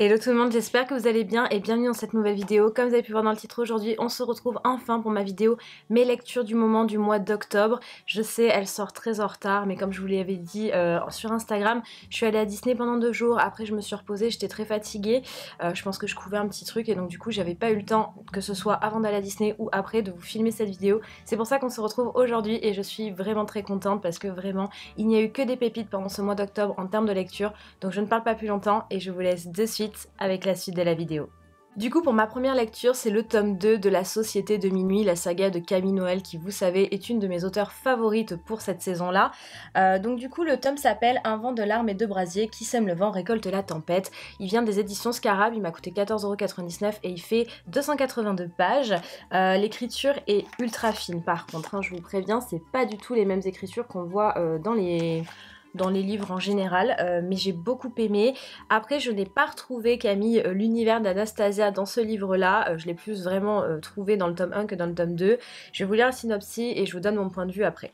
Hello tout le monde, j'espère que vous allez bien et bienvenue dans cette nouvelle vidéo. Comme vous avez pu voir dans le titre aujourd'hui, on se retrouve enfin pour ma vidéo mes lectures du moment du mois d'octobre. Je sais, elle sort très en retard, mais comme je vous l'avais dit sur Instagram, je suis allée à Disney pendant 2 jours. Après je me suis reposée, j'étais très fatiguée. Je pense que je couvais un petit truc et donc du coup j'avais pas eu le temps, que ce soit avant d'aller à Disney ou après, de vous filmer cette vidéo. C'est pour ça qu'on se retrouve aujourd'hui et je suis vraiment très contente parce que vraiment il n'y a eu que des pépites pendant ce mois d'octobre en termes de lecture. Donc je ne parle pas plus longtemps et je vous laisse de suite avec la suite de la vidéo. Du coup, pour ma première lecture, c'est le tome 2 de La Société de Minuit, la saga de Camille Noël qui, vous savez, est une de mes auteurs favorites pour cette saison-là. Donc du coup, le tome s'appelle Un vent de larmes et de brasier, qui sème le vent, récolte la tempête. Il vient des éditions Scarab, il m'a coûté 14,99 € et il fait 282 pages. L'écriture est ultra fine par contre, hein, je vous préviens, c'est pas du tout les mêmes écritures qu'on voit dans les livres en général, mais j'ai beaucoup aimé. Après, je n'ai pas retrouvé, Camille, l'univers d'Anastasia dans ce livre-là. Je l'ai plus vraiment trouvé dans le tome 1 que dans le tome 2. Je vais vous lire le synopsis et je vous donne mon point de vue après.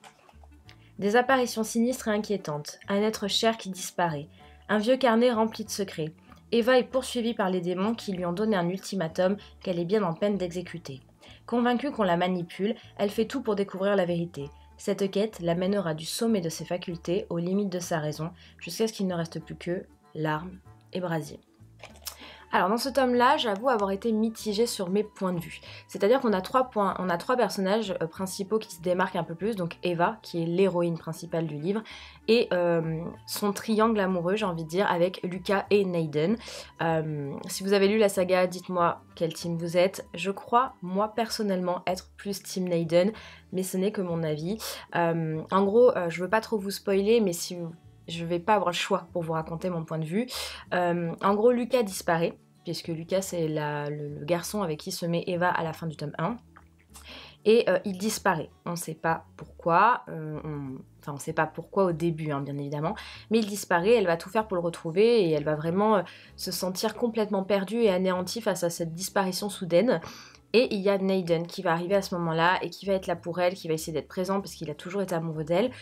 Des apparitions sinistres et inquiétantes. Un être cher qui disparaît. Un vieux carnet rempli de secrets. Eva est poursuivie par les démons qui lui ont donné un ultimatum qu'elle est bien en peine d'exécuter. Convaincue qu'on la manipule, elle fait tout pour découvrir la vérité. Cette quête l'amènera du sommet de ses facultés aux limites de sa raison, jusqu'à ce qu'il ne reste plus que larmes et brasier. Alors dans ce tome-là, j'avoue avoir été mitigée sur mes points de vue. C'est-à-dire qu'on a trois personnages principaux qui se démarquent un peu plus. Donc Eva, qui est l'héroïne principale du livre, et son triangle amoureux, j'ai envie de dire, avec Lucas et Naiden. Si vous avez lu la saga, dites-moi quel team vous êtes. Je crois, moi personnellement, être plus team Naiden, mais ce n'est que mon avis. En gros, je veux pas trop vous spoiler, mais si vous... Je vais pas avoir le choix pour vous raconter mon point de vue. En gros, Lucas disparaît, puisque Lucas c'est le garçon avec qui se met Eva à la fin du tome 1. Et il disparaît. On ne sait pas pourquoi, enfin on ne sait pas pourquoi au début, hein, bien évidemment, mais il disparaît, elle va tout faire pour le retrouver et elle va vraiment se sentir complètement perdue et anéantie face à cette disparition soudaine. Et il y a Naiden qui va arriver à ce moment-là et qui va être là pour elle, qui va essayer d'être présent parce qu'il a toujours été amoureux d'elle.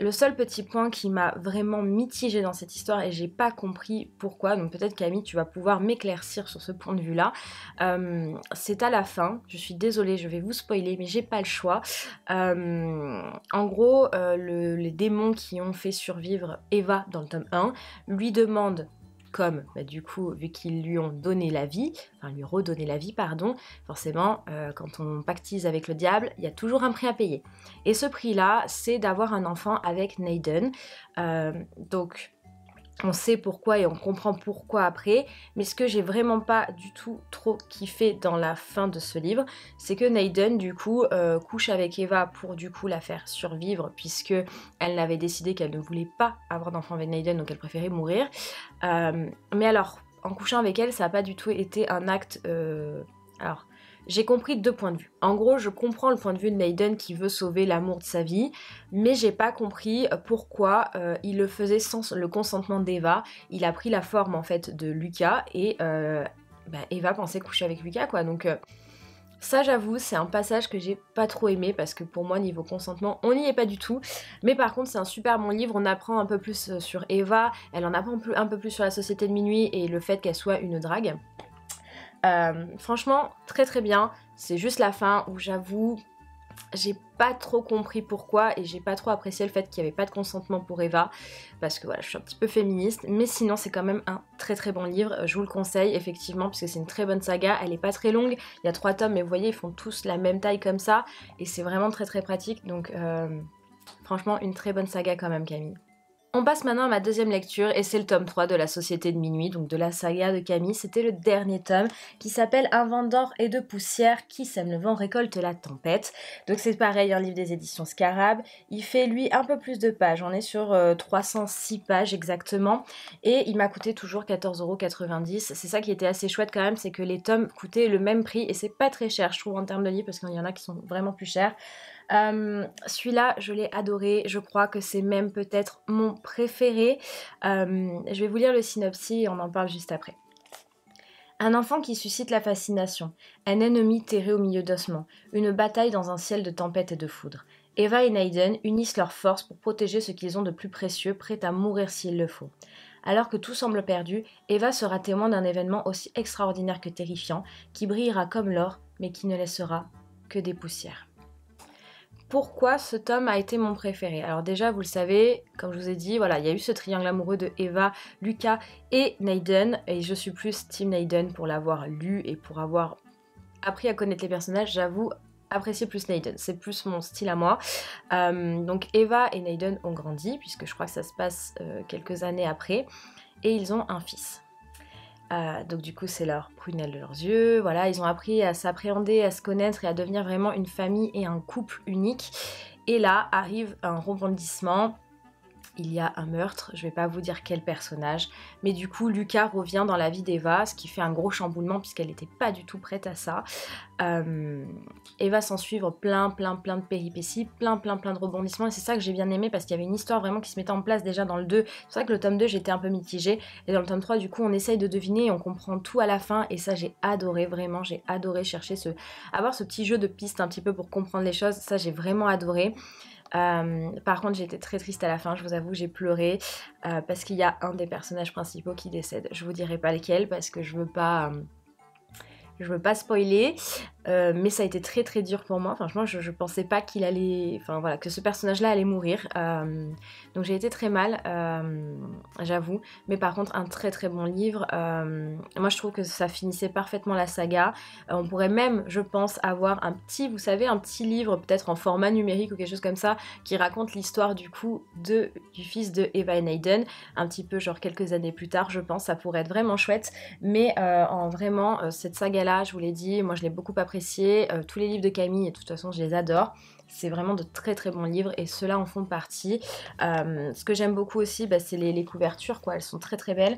Le seul petit point qui m'a vraiment mitigée dans cette histoire et j'ai pas compris pourquoi, donc peut-être Camille tu vas pouvoir m'éclaircir sur ce point de vue là, c'est à la fin, je suis désolée je vais vous spoiler mais j'ai pas le choix. En gros les démons qui ont fait survivre Eva dans le tome 1 lui demandent, comme du coup vu qu'ils lui ont donné la vie, enfin lui redonné la vie pardon, forcément quand on pactise avec le diable, il y a toujours un prix à payer. Et ce prix là c'est d'avoir un enfant avec Naiden. Donc on sait pourquoi et on comprend pourquoi après, mais ce que j'ai vraiment pas du tout trop kiffé dans la fin de ce livre, c'est que Naiden du coup couche avec Eva pour du coup la faire survivre, puisque elle n'avait décidé qu'elle ne voulait pas avoir d'enfant avec Naiden, donc elle préférait mourir. Mais alors, en couchant avec elle, ça n'a pas du tout été un acte... Alors, j'ai compris 2 points de vue. En gros, je comprends le point de vue de Naiden qui veut sauver l'amour de sa vie, mais j'ai pas compris pourquoi il le faisait sans le consentement d'Eva. Il a pris la forme en fait de Lucas et Eva pensait coucher avec Lucas quoi. Donc ça j'avoue c'est un passage que j'ai pas trop aimé parce que pour moi niveau consentement on n'y est pas du tout. Mais par contre c'est un super bon livre, on apprend un peu plus sur Eva, elle en apprend un peu plus sur la société de minuit et le fait qu'elle soit une drague. Franchement très très bien, c'est juste la fin où j'avoue j'ai pas trop compris pourquoi et j'ai pas trop apprécié le fait qu'il n'y avait pas de consentement pour Eva parce que voilà je suis un petit peu féministe, mais sinon c'est quand même un très très bon livre, je vous le conseille effectivement puisque c'est une très bonne saga, elle est pas très longue, il y a 3 tomes mais vous voyez ils font tous la même taille comme ça et c'est vraiment très très pratique donc franchement une très bonne saga quand même Camille. On passe maintenant à ma deuxième lecture et c'est le tome 3 de La Société de Minuit, donc de la saga de Camille. C'était le dernier tome qui s'appelle Un vent d'or et de poussière, qui sème le vent récolte la tempête. Donc c'est pareil, un livre des éditions Scarab. Il fait lui un peu plus de pages, on est sur 306 pages exactement et il m'a coûté toujours 14,90 €. C'est ça qui était assez chouette quand même, c'est que les tomes coûtaient le même prix et c'est pas très cher je trouve en termes de livres parce qu'il y en a qui sont vraiment plus chers. Celui-là je l'ai adoré, je crois que c'est même peut-être mon préféré. Je vais vous lire le synopsis et on en parle juste après. Un enfant qui suscite la fascination, un ennemi terré au milieu d'ossements, une bataille dans un ciel de tempête et de foudre. Eva et Naiden unissent leurs forces pour protéger ce qu'ils ont de plus précieux, prêts à mourir s'il le faut. Alors que tout semble perdu, Eva sera témoin d'un événement aussi extraordinaire que terrifiant, qui brillera comme l'or, mais qui ne laissera que des poussières. Pourquoi ce tome a été mon préféré? Alors déjà, vous le savez, comme je vous ai dit, voilà, il y a eu ce triangle amoureux de Eva, Lucas et Naden, et je suis plus Team Naden pour l'avoir lu et pour avoir appris à connaître les personnages, j'avoue apprécier plus Naden, c'est plus mon style à moi. Donc Eva et Naden ont grandi, puisque je crois que ça se passe quelques années après, et ils ont un fils. Donc du coup c'est leur prunelle de leurs yeux, voilà, ils ont appris à s'appréhender, à se connaître et à devenir vraiment une famille et un couple unique. Et là arrive un rebondissement. Il y a un meurtre, je vais pas vous dire quel personnage, mais du coup Lucas revient dans la vie d'Eva, ce qui fait un gros chamboulement puisqu'elle n'était pas du tout prête à ça. Et va s'en suivre plein de péripéties, plein de rebondissements, et c'est ça que j'ai bien aimé parce qu'il y avait une histoire vraiment qui se mettait en place déjà dans le 2. C'est vrai que le tome 2 j'étais un peu mitigée, et dans le tome 3 du coup on essaye de deviner et on comprend tout à la fin, et ça j'ai adoré, vraiment j'ai adoré chercher avoir ce petit jeu de pistes un petit peu pour comprendre les choses, ça j'ai vraiment adoré. Par contre j'ai été très triste à la fin, je vous avoue, j'ai pleuré parce qu'il y a un des personnages principaux qui décède. Je vous dirai pas lequel parce que je veux pas spoiler, mais ça a été très dur pour moi. Franchement, je pensais pas qu'il allait, enfin voilà, que ce personnage-là allait mourir. Donc j'ai été très mal, j'avoue. Mais par contre, un très bon livre. Moi, je trouve que ça finissait parfaitement la saga. On pourrait même, je pense, avoir un petit, vous savez, un petit livre peut-être en format numérique ou quelque chose comme ça, qui raconte l'histoire du coup du fils de Eva et Naden, un petit peu genre quelques années plus tard, je pense. Ça pourrait être vraiment chouette. Mais en vraiment, cette saga-là, je vous l'ai dit, moi je l'ai beaucoup appréciée. Tous les livres de Camille, de toute façon, je les adore. C'est vraiment de très bons livres et ceux-là en font partie. Ce que j'aime beaucoup aussi, bah, c'est les couvertures, quoi. Elles sont très belles.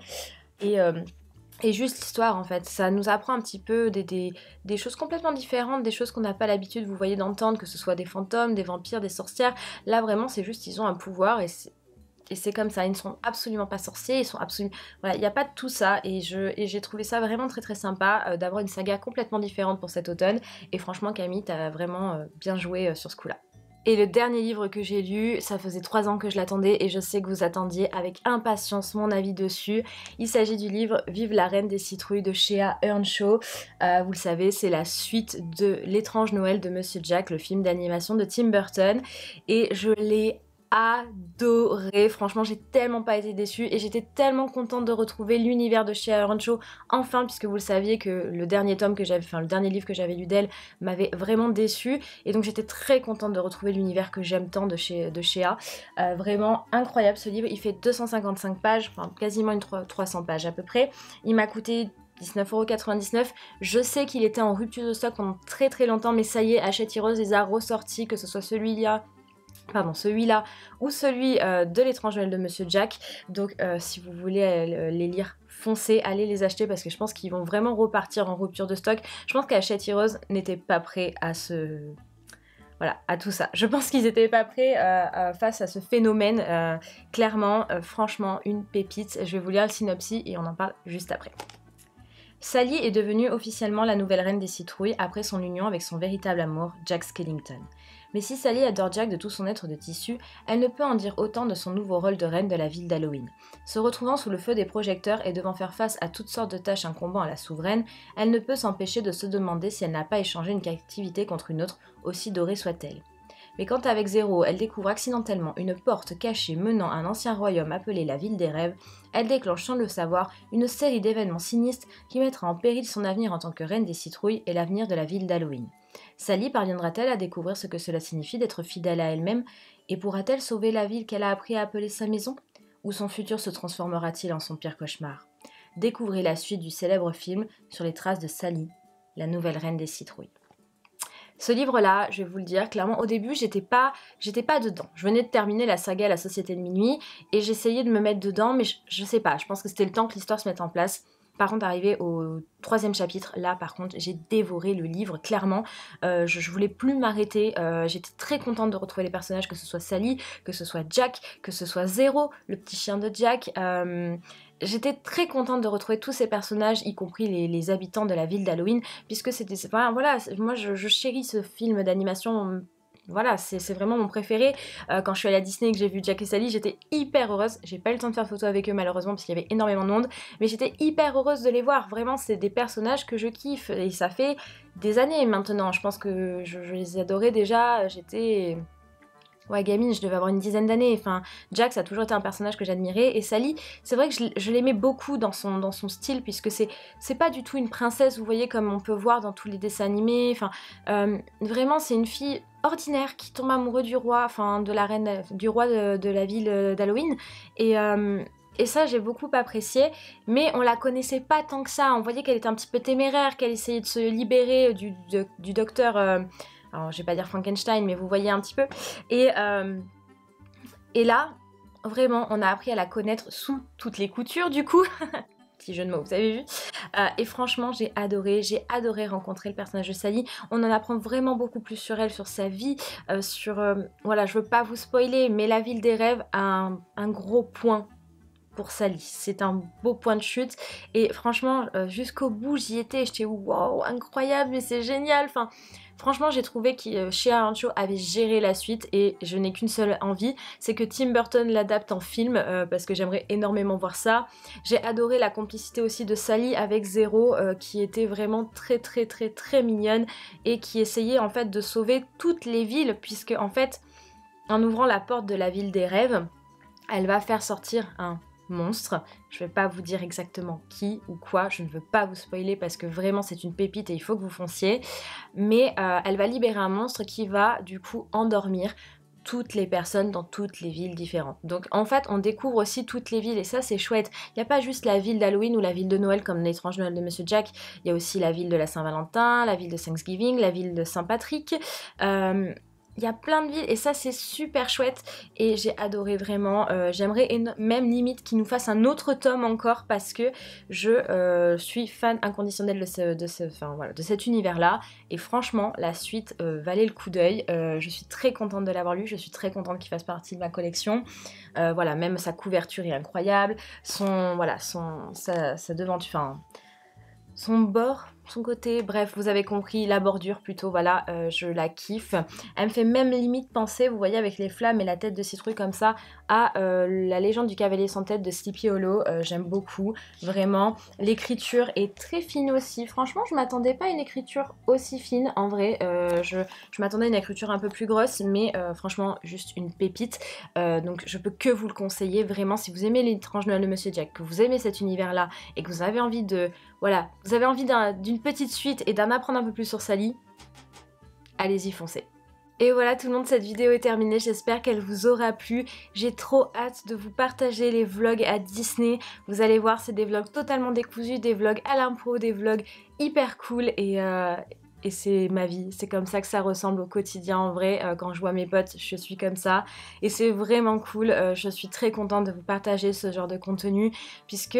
Et juste l'histoire, en fait, ça nous apprend un petit peu des choses complètement différentes, des choses qu'on n'a pas l'habitude, vous voyez, d'entendre, que ce soit des fantômes, des vampires, des sorcières. Là, vraiment, c'est juste, ils ont un pouvoir et c'est comme ça, ils ne sont absolument pas sorciers, ils sont absolument... Voilà, il n'y a pas de tout ça, et j'ai trouvé ça vraiment très sympa d'avoir une saga complètement différente pour cet automne, et franchement Camille, t'as vraiment bien joué sur ce coup-là. Et le dernier livre que j'ai lu, ça faisait 3 ans que je l'attendais et je sais que vous attendiez avec impatience mon avis dessus. Il s'agit du livre Vive la Reine des Citrouilles de Shea Earnshaw. Vous le savez, c'est la suite de L'étrange Noël de Monsieur Jack, le film d'animation de Tim Burton. Et je l'ai adoré, franchement j'ai tellement pas été déçue et j'étais tellement contente de retrouver l'univers de Shea Earnshaw enfin, puisque vous le saviez que le dernier tome que j'avais, enfin le dernier livre que j'avais lu d'elle m'avait vraiment déçue, et donc j'étais très contente de retrouver l'univers que j'aime tant de Shea. Vraiment incroyable ce livre, il fait 255 pages, enfin quasiment 300 pages à peu près, il m'a coûté 19,99 €. Je sais qu'il était en rupture de stock pendant très longtemps, mais ça y est, Hachette Heroes les a ressortis, que ce soit celui-là ou celui de L'étrange Noël de Monsieur Jack. Donc si vous voulez les lire, foncez, allez les acheter parce que je pense qu'ils vont vraiment repartir en rupture de stock. Je pense qu'Hachette Heroes n'était pas prêt à voilà, à tout ça. Je pense qu'ils n'étaient pas prêts face à ce phénomène. Clairement, franchement, une pépite. Je vais vous lire le synopsis et on en parle juste après. Sally est devenue officiellement la nouvelle reine des citrouilles après son union avec son véritable amour, Jack Skellington. Mais si Sally adore Jack de tout son être de tissu, elle ne peut en dire autant de son nouveau rôle de reine de la ville d'Halloween. Se retrouvant sous le feu des projecteurs et devant faire face à toutes sortes de tâches incombant à la souveraine, elle ne peut s'empêcher de se demander si elle n'a pas échangé une captivité contre une autre, aussi dorée soit-elle. Mais quand avec Zéro, elle découvre accidentellement une porte cachée menant à un ancien royaume appelé la Ville des Rêves, elle déclenche sans le savoir une série d'événements sinistres qui mettra en péril son avenir en tant que reine des citrouilles et l'avenir de la ville d'Halloween. Sally parviendra-t-elle à découvrir ce que cela signifie d'être fidèle à elle-même, et pourra-t-elle sauver la ville qu'elle a appris à appeler sa maison? Ou son futur se transformera-t-il en son pire cauchemar? Découvrez la suite du célèbre film Sur les traces de Sally, la nouvelle reine des citrouilles. Ce livre-là, je vais vous le dire, clairement, au début, j'étais pas dedans. Je venais de terminer la saga La Société de Minuit et j'essayais de me mettre dedans, mais je sais pas, je pense que c'était le temps que l'histoire se mette en place. Par contre, arrivé au 3e chapitre, là par contre, j'ai dévoré le livre, clairement. Je voulais plus m'arrêter, j'étais très contente de retrouver les personnages, que ce soit Sally, que ce soit Jack, que ce soit Zéro, le petit chien de Jack. J'étais très contente de retrouver tous ces personnages, y compris les habitants de la ville d'Halloween, puisque c'était... Enfin, voilà, moi je chéris ce film d'animation voilà, c'est vraiment mon préféré. Quand je suis allée à Disney et que j'ai vu Jack et Sally, j'étais hyper heureuse. J'ai pas eu le temps de faire photo avec eux malheureusement parce qu'il y avait énormément de monde, mais j'étais hyper heureuse de les voir. Vraiment, c'est des personnages que je kiffe et ça fait des années maintenant. Je pense que je les adorais déjà. J'étais... Ouais, gamine, je devais avoir une dizaine d'années. Enfin, Jack, ça a toujours été un personnage que j'admirais. Et Sally, c'est vrai que je l'aimais beaucoup dans son style, puisque c'est pas du tout une princesse, vous voyez, comme on peut voir dans tous les dessins animés. Enfin, vraiment, c'est une fille ordinaire qui tombe amoureux du roi, enfin, de la reine, du roi de la ville d'Halloween. Et ça, j'ai beaucoup apprécié, mais on la connaissait pas tant que ça. On voyait qu'elle était un petit peu téméraire, qu'elle essayait de se libérer du docteur... alors, je vais pas dire Frankenstein, mais vous voyez un petit peu. Et là, vraiment, on a appris à la connaître sous toutes les coutures, du coup. Petit jeu de mots, vous avez vu. Et franchement, j'ai adoré rencontrer le personnage de Sally. On en apprend vraiment beaucoup plus sur elle, sur sa vie, voilà, je veux pas vous spoiler, mais la ville des rêves a un gros point pour Sally. C'est un beau point de chute. Et franchement, jusqu'au bout, j'y étais. J'étais wow, incroyable, mais c'est génial. Enfin, franchement, j'ai trouvé que Shea Arantxa avait géré la suite et je n'ai qu'une seule envie, c'est que Tim Burton l'adapte en film parce que j'aimerais énormément voir ça. J'ai adoré la complicité aussi de Sally avec Zero qui était vraiment très mignonne et qui essayait en fait de sauver toutes les villes puisque en fait, en ouvrant la porte de la ville des rêves, elle va faire sortir un monstre. Je vais pas vous dire exactement qui ou quoi, je ne veux pas vous spoiler parce que vraiment c'est une pépite et il faut que vous fonciez. Mais elle va libérer un monstre qui va du coup endormir toutes les personnes dans toutes les villes différentes. Donc en fait on découvre aussi toutes les villes et ça c'est chouette. Il n'y a pas juste la ville d'Halloween ou la ville de Noël comme l'étrange Noël de Monsieur Jack, il y a aussi la ville de la Saint-Valentin, la ville de Thanksgiving, la ville de Saint-Patrick. Il y a plein de villes et ça c'est super chouette et j'ai adoré vraiment. J'aimerais même limite qu'ils nous fassent un autre tome encore parce que je suis fan inconditionnelle de cet univers là et franchement la suite valait le coup d'œil. Je suis très contente de l'avoir lu, je suis très contente qu'il fasse partie de ma collection. Voilà, même sa couverture est incroyable, sa devanture, enfin son bord, son côté, bref, vous avez compris, la bordure plutôt, voilà, je la kiffe. Elle me fait même limite penser, vous voyez, avec les flammes et la tête de citrouille comme ça, à la légende du cavalier sans tête de Sleepy Hollow. J'aime beaucoup, vraiment. L'écriture est très fine aussi. Franchement, je m'attendais pas à une écriture aussi fine, en vrai. Je m'attendais à une écriture un peu plus grosse, mais franchement, juste une pépite. Donc, je peux que vous le conseiller, vraiment, si vous aimez l'étrange Noël de Monsieur Jack, que vous aimez cet univers-là, et que vous avez envie de... Voilà, vous avez envie d'une petite suite et d'en apprendre un peu plus sur Sally, allez-y, foncez. Et voilà tout le monde, cette vidéo est terminée, j'espère qu'elle vous aura plu. J'ai trop hâte de vous partager les vlogs à Disney. Vous allez voir, c'est des vlogs totalement décousus, des vlogs à l'impro, des vlogs hyper cool et c'est ma vie, c'est comme ça que ça ressemble au quotidien en vrai. Quand je vois mes potes, je suis comme ça et c'est vraiment cool. Je suis très contente de vous partager ce genre de contenu puisque...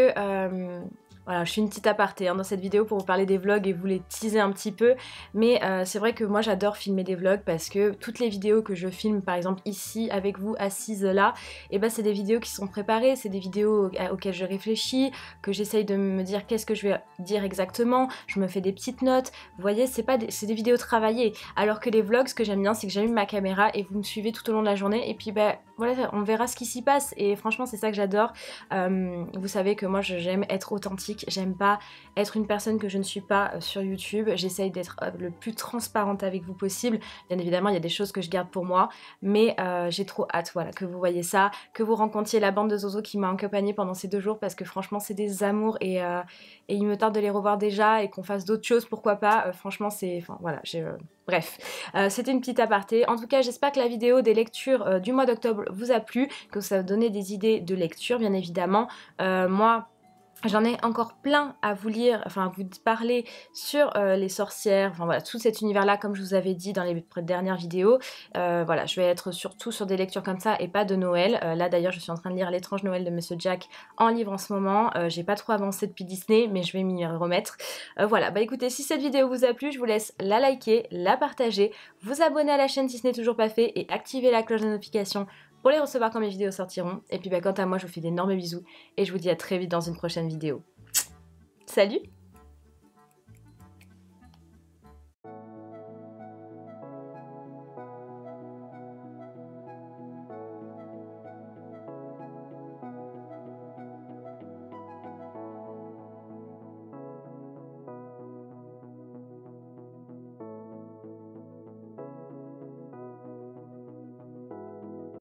voilà, je suis une petite aparté dans cette vidéo pour vous parler des vlogs et vous les teaser un petit peu. Mais c'est vrai que moi j'adore filmer des vlogs parce que toutes les vidéos que je filme, par exemple ici avec vous assises là, et ben c'est des vidéos qui sont préparées, c'est des vidéos auxquelles je réfléchis, que j'essaye de me dire qu'est-ce que je vais dire exactement, je me fais des petites notes. Vous voyez, c'est des vidéos travaillées. Alors que les vlogs, ce que j'aime bien, c'est que j'allume ma caméra et vous me suivez tout au long de la journée et puis ben voilà, on verra ce qui s'y passe et franchement c'est ça que j'adore. Vous savez que moi j'aime être authentique. J'aime pas être une personne que je ne suis pas sur YouTube. J'essaye d'être le plus transparente avec vous possible. Bien évidemment, il y a des choses que je garde pour moi, mais j'ai trop hâte, voilà, que vous voyez ça, que vous rencontriez la bande de Zozo qui m'a accompagnée pendant ces 2 jours parce que franchement, c'est des amours et il me tarde de les revoir déjà et qu'on fasse d'autres choses, pourquoi pas. Franchement, c'est... Enfin, voilà, bref, c'était une petite aparté. En tout cas, j'espère que la vidéo des lectures du mois d'octobre vous a plu, que ça a donné des idées de lecture, bien évidemment. Moi... J'en ai encore plein à vous lire, enfin à vous parler sur les sorcières, enfin voilà, tout cet univers-là comme je vous avais dit dans les dernières vidéos. Voilà, je vais être surtout sur des lectures comme ça et pas de Noël. Là d'ailleurs, je suis en train de lire L'étrange Noël de Monsieur Jack en livre en ce moment. J'ai pas trop avancé depuis Disney, mais je vais m'y remettre. Voilà, bah écoutez, si cette vidéo vous a plu, je vous laisse la liker, la partager, vous abonner à la chaîne si ce n'est toujours pas fait et activer la cloche de notification pour les recevoir quand mes vidéos sortiront. Et puis bah, quant à moi, je vous fais d'énormes bisous et je vous dis à très vite dans une prochaine vidéo. Salut!